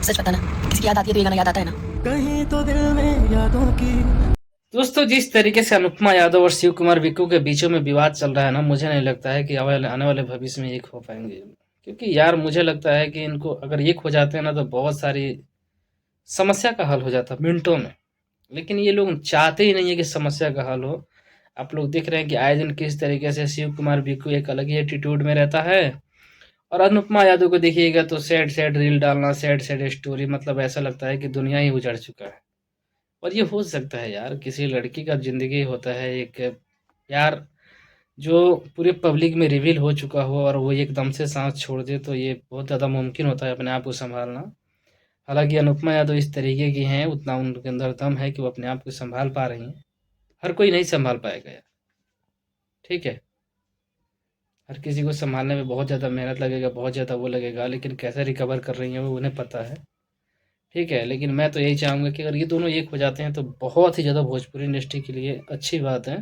सच बताना, किसी की याद आती है तो ये गाना याद आता है ना? कहीं तो दिल में यादों की। दोस्तों, जिस तरीके से अनुपमा यादव और शिव कुमार विक्कू के बीचों में विवाद चल रहा है ना, मुझे नहीं लगता है कि आने वाले भविष्य में एक हो पाएंगे। क्योंकि यार मुझे लगता है कि इनको अगर एक हो जाते हैं ना तो बहुत सारी समस्या का हल हो जाता है मिनटों में। लेकिन ये लोग चाहते ही नहीं है कि समस्या का हल हो। आप लोग देख रहे हैं कि आए दिन किस तरीके से शिव कुमार विक्कू एक अलग ही एटीट्यूड में रहता है, और अनुपमा यादव को देखिएगा तो सैड सैड रील डालना, सैड सैड स्टोरी, मतलब ऐसा लगता है कि दुनिया ही उजड़ चुका है। और ये हो सकता है यार, किसी लड़की का ज़िंदगी होता है एक प्यार जो पूरे पब्लिक में रिवील हो चुका हो, और वो एकदम से साँस छोड़ दे तो ये बहुत ज़्यादा मुमकिन होता है अपने आप को सँभालना। हालाँकि अनुपमा यादव इस तरीके की हैं, उतना उनके अंदर दम है कि वो अपने आप को सँभाल पा रही हैं। हर कोई नहीं सँभाल पाएगा यार, ठीक है? हर किसी को सँभालने में बहुत ज़्यादा मेहनत लगेगा, बहुत ज़्यादा वो लगेगा, लेकिन कैसे रिकवर कर रही हैं वो उन्हें पता है, ठीक है? लेकिन मैं तो यही चाहूँगा कि अगर ये दोनों एक हो जाते हैं तो बहुत ही ज़्यादा भोजपुरी इंडस्ट्री के लिए अच्छी बात है।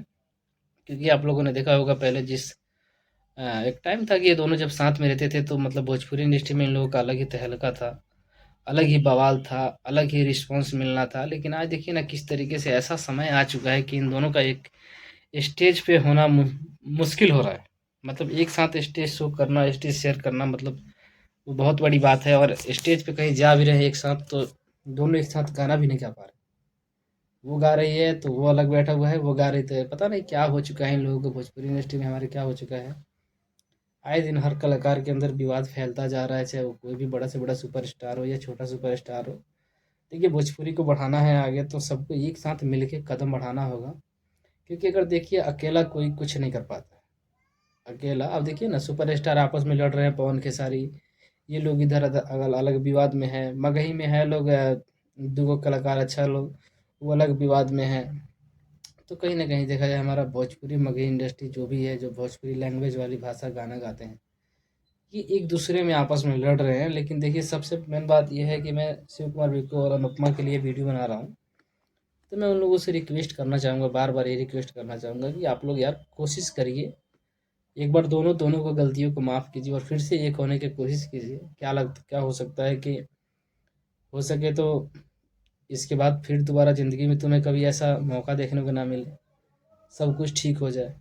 क्योंकि आप लोगों ने देखा होगा पहले एक टाइम था कि ये दोनों जब साथ में रहते थे तो मतलब भोजपुरी इंडस्ट्री में इन लोगों का अलग ही तहलका था, अलग ही बवाल था, अलग ही रिस्पॉन्स मिलना था। लेकिन आज देखिए ना किस तरीके से ऐसा समय आ चुका है कि इन दोनों का एक स्टेज पे होना मुश्किल हो रहा है। मतलब एक साथ स्टेज शो करना, स्टेज शेयर करना, मतलब वो बहुत बड़ी बात है। और स्टेज पे कहीं जा भी रहे हैं एक साथ तो दोनों एक साथ गाना भी नहीं गा पा रहे। वो गा रही है तो वो अलग बैठा हुआ है, वो गा रही तो पता नहीं क्या हो चुका है इन लोगों को भोजपुरी इंडस्ट्री में, हमारे क्या हो चुका है। आए दिन हर कलाकार के अंदर विवाद फैलता जा रहा है, चाहे वो कोई भी बड़ा से बड़ा सुपरस्टार हो या छोटा सुपरस्टार हो। देखिए भोजपुरी को बढ़ाना है आगे तो सबको एक साथ मिलके कदम बढ़ाना होगा। क्योंकि अगर देखिए अकेला कोई कुछ नहीं कर पाता है। अकेला अब देखिए ना सुपरस्टार आपस में लड़ रहे हैं, पवन खेसारी, ये लोग इधर अलग अलग विवाद में है, मगही में है लोग, दूगो कलाकार अच्छा लोग वो अलग विवाद में है। तो कहीं ना कहीं देखा जाए हमारा भोजपुरी मगही इंडस्ट्री जो भी है, जो भोजपुरी लैंग्वेज वाली भाषा गाना गाते हैं, ये एक दूसरे में आपस में लड़ रहे हैं। लेकिन देखिए सबसे मेन बात ये है कि मैं शिव कुमार विक्कू और अनुपमा के लिए वीडियो बना रहा हूँ। तो मैं उन लोगों से रिक्वेस्ट करना चाहूँगा, बार बार ये रिक्वेस्ट करना चाहूँगा कि आप लोग यार कोशिश करिए, एक बार दोनों दोनों को गलतियों को माफ़ कीजिए और फिर से एक होने की कोशिश कीजिए। क्या हो सकता है कि हो सके तो इसके बाद फिर दोबारा ज़िंदगी में तुम्हें कभी ऐसा मौका देखने को ना मिले, सब कुछ ठीक हो जाए।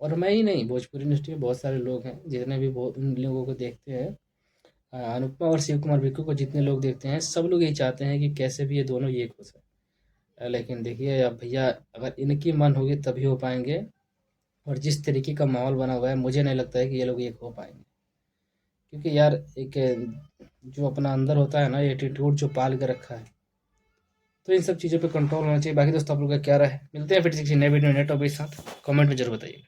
और मैं ही नहीं, भोजपुरी इंडस्ट्री में बहुत सारे लोग हैं जितने भी उन लोगों को देखते हैं, अनुपमा और शिव कुमार विक्कू को जितने लोग देखते हैं, सब लोग यही चाहते हैं कि कैसे भी ये दोनों एक हो जाए। लेकिन देखिए अब भैया, अगर इनकी मन होगी तभी हो पाएंगे। और जिस तरीके का माहौल बना हुआ है मुझे नहीं लगता है कि ये लोग एक हो पाएंगे। क्योंकि यार एक जो अपना अंदर होता है ना एटीट्यूड जो पाल के रखा है, तो इन सब चीज़ों पे कंट्रोल होना चाहिए। बाकी दोस्तों आप लोग का क्या राय है? मिलते हैं फिर किसी नए वीडियो नए टॉपिक के साथ, कमेंट में जरूर बताइए।